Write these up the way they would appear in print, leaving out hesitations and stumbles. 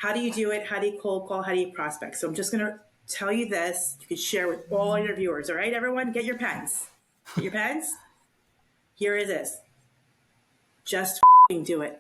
How do you do it? How do you cold call? How do you prospect? So I'm just going to tell you this. You can share with all your viewers. All right, everyone, get your pens. Get your pens. Here it is. Just do it.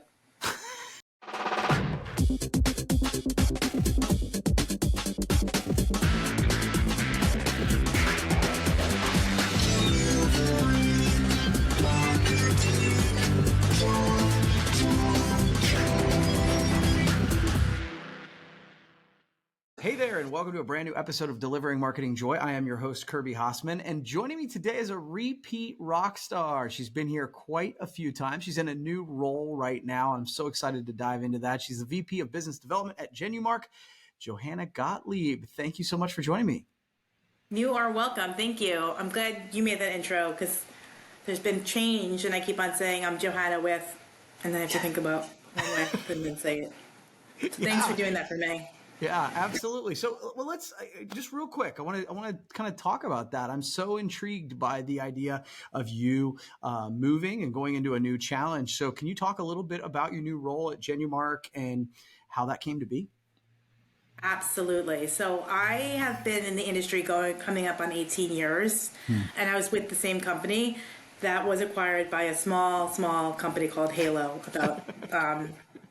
Hey there, and welcome to a brand new episode of Delivering Marketing Joy. I am your host, Kirby Hassman, and joining me today is a repeat rock star. She's been here quite a few times. She's in a new role right now. I'm so excited to dive into that. She's the VP of Business Development at Genumark, Johanna Gottlieb. Thank you so much for joining me. You are welcome. Thank you. I'm glad you made that intro because there's been change, and I keep on saying I'm Johanna with, and then I have to think about when I couldn't even say it. So thanks for doing that for me. Yeah, absolutely. So, well, let's just real quick. I want to kind of talk about that. I'm so intrigued by the idea of you moving and going into a new challenge. So, can you talk a little bit about your new role at Genumark and how that came to be? Absolutely. So I have been in the industry coming up on 18 years, and I was with the same company that was acquired by a small company called Halo about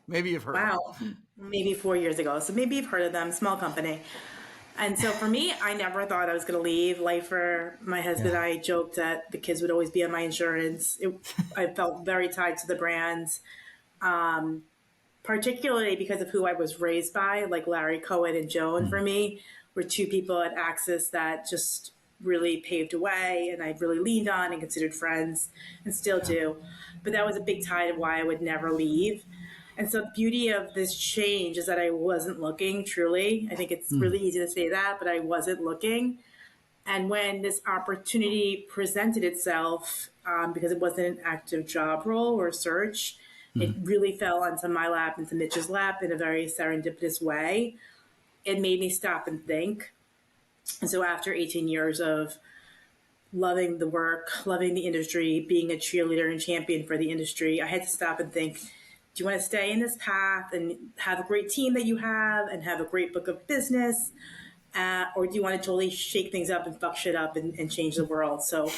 Maybe you've heard. Wow, maybe 4 years ago. So maybe you've heard of them, small company. And so for me, I never thought I was going to leave. Lifer, my husband and I joked that the kids would always be on my insurance. I felt very tied to the brands, particularly because of who I was raised by, like Larry Cohen and Joan for me were two people at Axis that just really paved a way and I really leaned on and considered friends and still do. But that was a big tide of why I would never leave. And so the beauty of this change is that I wasn't looking, truly. I think it's really easy to say that, but I wasn't looking. And when this opportunity presented itself, because it wasn't an active job role or search, it really fell onto my lap, into Mitch's lap in a very serendipitous way. It made me stop and think. And so after 18 years of loving the work, loving the industry, being a cheerleader and champion for the industry, I had to stop and think, do you want to stay in this path and have a great team that you have and have a great book of business? Or do you want to totally shake things up and fuck shit up and change the world? So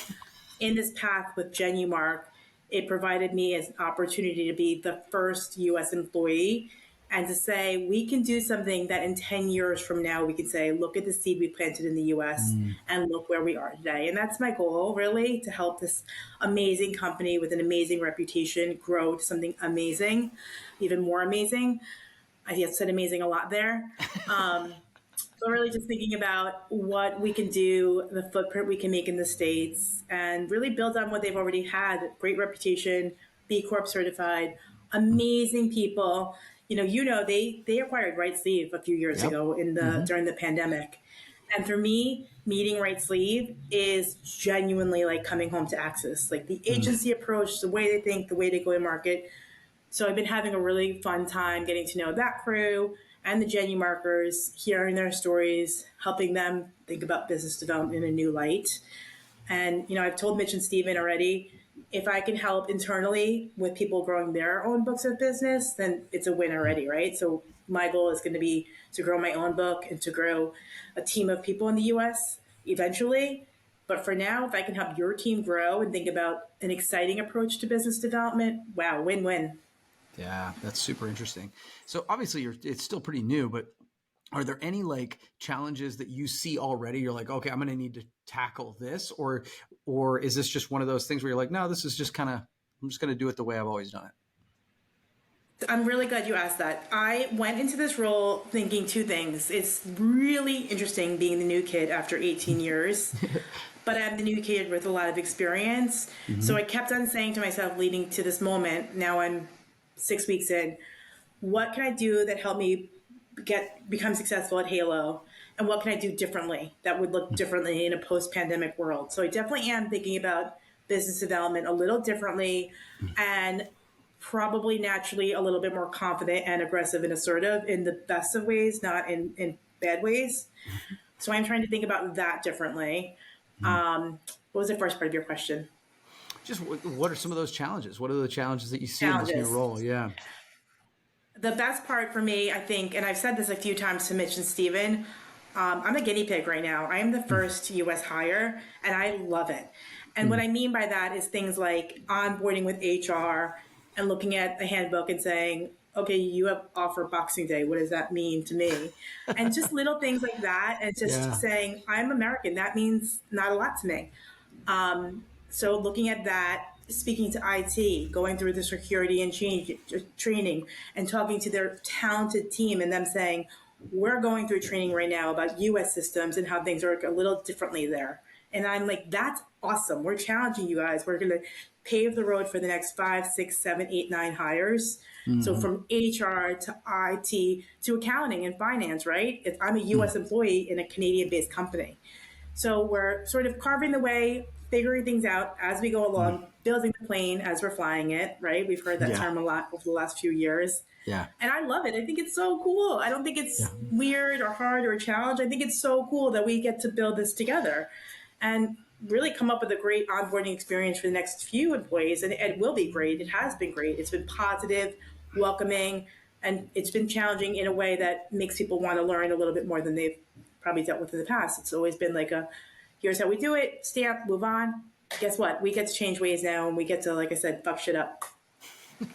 in this path with Genumark, it provided me as an opportunity to be the first U.S. employee and to say, we can do something that in 10 years from now, we can say, look at the seed we planted in the U.S. and look where we are today. And that's my goal, really, to help this amazing company with an amazing reputation grow to something amazing, even more amazing. I said amazing a lot there. So really just thinking about what we can do, the footprint we can make in the States, and really build on what they've already had. Great reputation, B Corp certified, amazing people. They acquired Right Sleeve a few years ago during the pandemic. And for me, meeting Right Sleeve is genuinely like coming home to Axis. Like the agency approach, the way they think, the way they go to market. So I've been having a really fun time getting to know that crew and the Genumarkers, hearing their stories, helping them think about business development in a new light. And, I've told Mitch and Steven already, if I can help internally with people growing their own books of business, then it's a win already, right? So my goal is going to be to grow my own book and to grow a team of people in the U.S. eventually. But for now, if I can help your team grow and think about an exciting approach to business development, wow, win-win. Yeah, that's super interesting. So obviously it's still pretty new, but are there any like challenges that you see already? You're like, okay, I'm going to need to tackle this, or is this just one of those things where you're like, no, this is just I'm just going to do it the way I've always done it? I'm really glad you asked that. I went into this role thinking two things. It's really interesting being the new kid after 18 years, but I'm the new kid with a lot of experience. So I kept on saying to myself, leading to this moment, now I'm 6 weeks in, what can I do that helped me become successful at Halo? And what can I do differently that would look differently in a post-pandemic world? So I definitely am thinking about business development a little differently and probably naturally a little bit more confident and aggressive and assertive in the best of ways, not in bad ways. So I'm trying to think about that differently. What was the first part of your question? Just what are some of those challenges? What are the challenges that you see in this new role? Yeah. the best part for me, I think, and I've said this a few times to Mitch and Steven, I'm a guinea pig right now. I am the first US hire, and I love it. And what I mean by that is things like onboarding with HR and looking at the handbook and saying, okay, you have offer Boxing Day. What does that mean to me? And just little things like that, and just Yeah. saying, I'm American. That means not a lot to me. So looking at that, speaking to IT, going through the security and change training, and talking to their talented team, and them saying, "We're going through training right now about U.S. systems and how things work a little differently there." And I'm like, "That's awesome. We're challenging you guys. We're going to pave the road for the next 5, 6, 7, 8, 9 hires." So from HR to IT to accounting and finance, right? I'm a U.S. employee in a Canadian-based company. So we're sort of carving the way, figuring things out as we go along, building the plane as we're flying it, right? We've heard that Yeah. term a lot over the last few years. Yeah. And I love it. I think it's so cool. I don't think it's weird or hard or a challenge. I think it's so cool that we get to build this together and really come up with a great onboarding experience for the next few employees. And it will be great. It has been great. It's been positive, welcoming, and it's been challenging in a way that makes people want to learn a little bit more than they've probably dealt with in the past. It's always been like a, here's how we do it, stamp, move on. Guess what? We get to change ways now, and we get to, like I said, fuck shit up.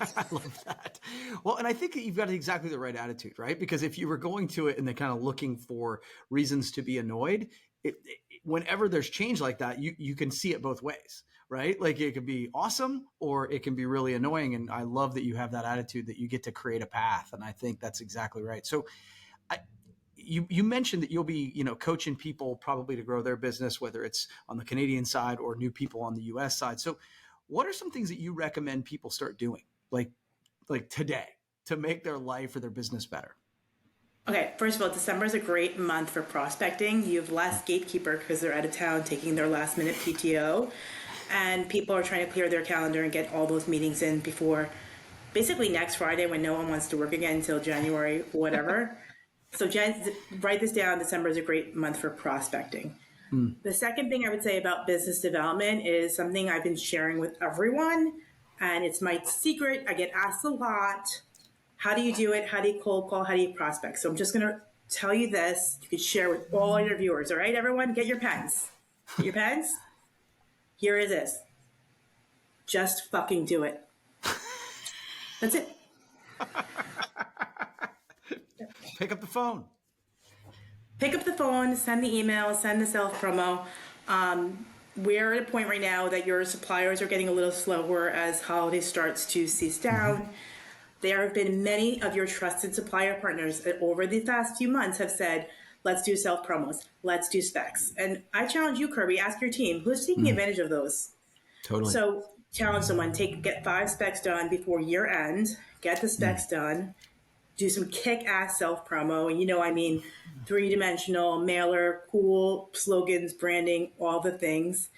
I love that. Well, and I think that you've got exactly the right attitude, right? Because if you were going to it and they're kind of looking for reasons to be annoyed, whenever there's change like that, you can see it both ways, right? Like it can be awesome or it can be really annoying. And I love that you have that attitude that you get to create a path. And I think that's exactly right. So you mentioned that you'll be, coaching people probably to grow their business, whether it's on the Canadian side or new people on the US side. So what are some things that you recommend people start doing like today to make their life or their business better? Okay, first of all, December is a great month for prospecting. You have less gatekeeper because they're out of town taking their last minute PTO, and people are trying to clear their calendar and get all those meetings in before basically next Friday when no one wants to work again until January, whatever. So write this down. December is a great month for prospecting. The second thing I would say about business development is something I've been sharing with everyone, and it's my secret. I get asked a lot. How do you do it? How do you cold call? How do you prospect? So I'm just going to tell you this. You can share with all your viewers. All right, everyone, get your pens. Get your pens. Here it is. Just fucking do it. That's it. Pick up the phone. Pick up the phone, send the email, send the self promo. We're at a point right now that your suppliers are getting a little slower as holiday starts to cease down. There have been many of your trusted supplier partners that over the past few months have said, let's do self promos, let's do specs. And I challenge you, Kirby, ask your team, who's taking advantage of those? Totally. So challenge someone, get 5 specs done before year end, get the specs done, do some kick-ass self-promo. And I mean, 3-dimensional, mailer, cool slogans, branding, all the things.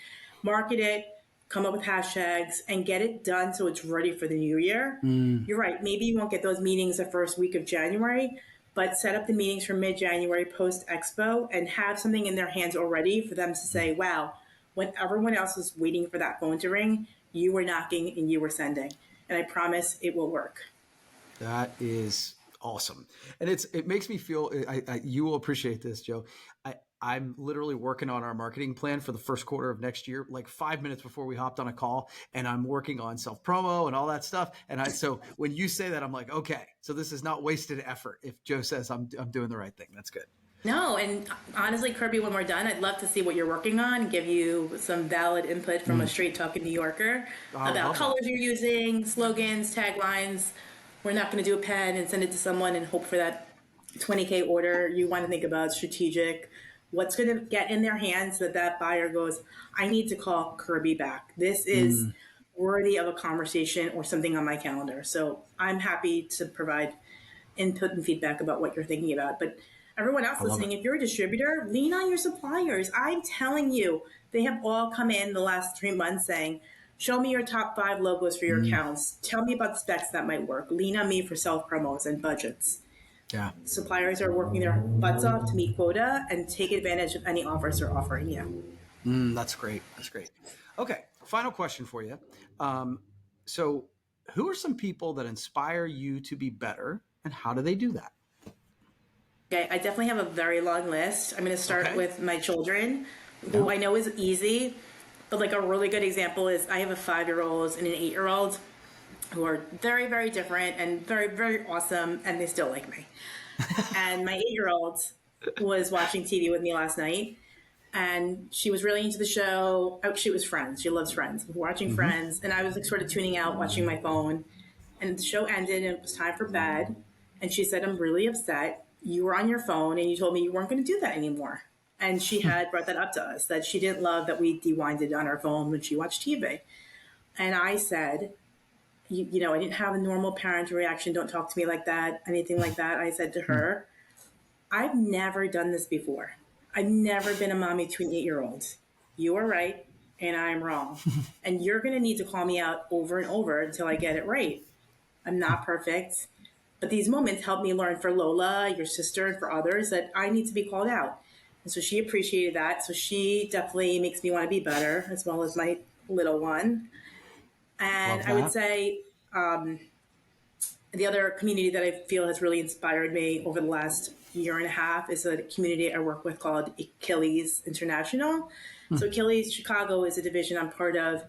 Market it, come up with hashtags, and get it done so it's ready for the new year. You're right. Maybe you won't get those meetings the first week of January, but set up the meetings for mid-January post-expo and have something in their hands already for them to say, wow, when everyone else is waiting for that phone to ring, you were knocking and you were sending. And I promise it will work. That is awesome. And it makes me feel, you will appreciate this, Joe. I'm literally working on our marketing plan for the first quarter of next year, like 5 minutes before we hopped on a call, and I'm working on self promo and all that stuff. And so when you say that, I'm like, okay, so this is not wasted effort. If Joe says I'm doing the right thing, that's good. No, and honestly, Kirby, when we're done, I'd love to see what you're working on and give you some valid input from a straight talking New Yorker about colors you're using, slogans, taglines. We're not going to do a pen and send it to someone and hope for that 20K order. You want to think about strategic, what's going to get in their hands that buyer goes, I need to call Kirby back. This is worthy of a conversation or something on my calendar. So I'm happy to provide input and feedback about what you're thinking about. But everyone else listening, if you're a distributor, lean on your suppliers. I'm telling you, they have all come in the last 3 months saying, show me your top 5 logos for your accounts. Tell me about specs that might work. Lean on me for self promos and budgets. Yeah. Suppliers are working their butts off to meet quota and take advantage of any offers they're offering you. That's great. That's great. Okay. Final question for you. So who are some people that inspire you to be better and how do they do that? Okay, I definitely have a very long list. I'm going to start with my children, who I know is easy, but like a really good example is I have a 5-year-old and an 8-year-old who are very, very different and very, very awesome, and they still like me. And my 8-year-old was watching TV with me last night, and she was really into the show. Oh, she was Friends. She loves Friends. We were watching Friends, and I was like sort of tuning out, watching my phone. And the show ended, and it was time for bed. And she said, "I'm really upset. You were on your phone, and you told me you weren't going to do that anymore." And she had brought that up to us, that she didn't love that we dewinded on our phone when she watched TV. And I said, you know, I didn't have a normal parent reaction. Don't talk to me like that, anything like that. I said to her, I've never done this before. I've never been a mommy to an 8-year-old. You are right, and I'm wrong. And you're going to need to call me out over and over until I get it right. I'm not perfect, but these moments help me learn for Lola, your sister, and for others that I need to be called out. And so she appreciated that. So she definitely makes me want to be better, as well as my little one. And I would say the other community that I feel has really inspired me over the last year and a half is a community I work with called Achilles International. So Achilles Chicago is a division I'm part of.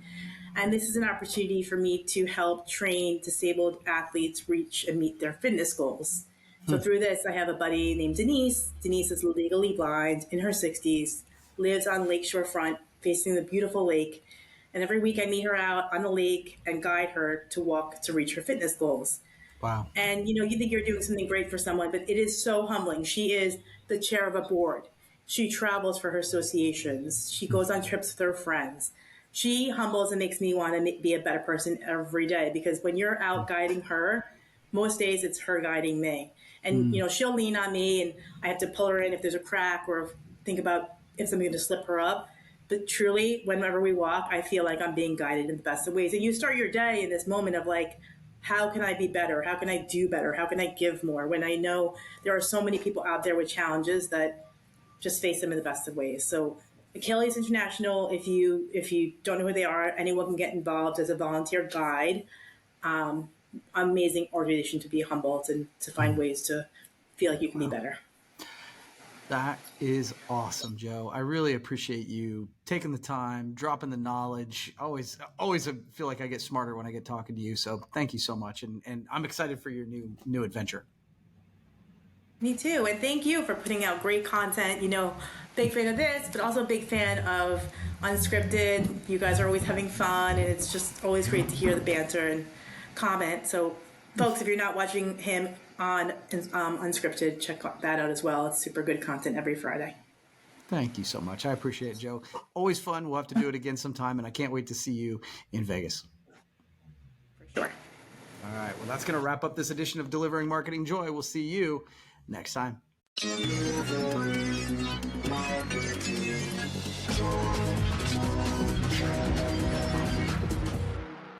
And this is an opportunity for me to help train disabled athletes reach and meet their fitness goals. So through this, I have a buddy named Denise. Denise is legally blind, in her 60s, lives on Lakeshore Front, facing the beautiful lake. And every week I meet her out on the lake and guide her to walk to reach her fitness goals. Wow. And, you know, you think you're doing something great for someone, but it is so humbling. She is the chair of a board. She travels for her associations. She goes on trips with her friends. She humbles and makes me want to be a better person every day, because when you're out guiding her, most days it's her guiding me. And, you know, she'll lean on me and I have to pull her in if there's a crack or think about if something to slip her up. But truly, whenever we walk, I feel like I'm being guided in the best of ways. And you start your day in this moment of like, how can I be better? How can I do better? How can I give more? When I know there are so many people out there with challenges that just face them in the best of ways. So Achilles International, if you don't know who they are, anyone can get involved as a volunteer guide. Amazing organization to be humbled and to find ways to feel like you can be better. That is awesome, Joe. I really appreciate you taking the time, dropping the knowledge. Always feel like I get smarter when I get talking to you. So thank you so much. And I'm excited for your new adventure. Me too. And thank you for putting out great content. You know, big fan of this, but also big fan of Unscripted. You guys are always having fun, and it's just always great to hear the banter and comment. So folks, if you're not watching him on Unscripted, check that out as well. It's super good content every Friday. Thank you so much. I appreciate it, Joe. Always fun. We'll have to do it again sometime, and I can't wait to see you in Vegas. For sure. All right. Well, that's going to wrap up this edition of Delivering Marketing Joy. We'll see you next time.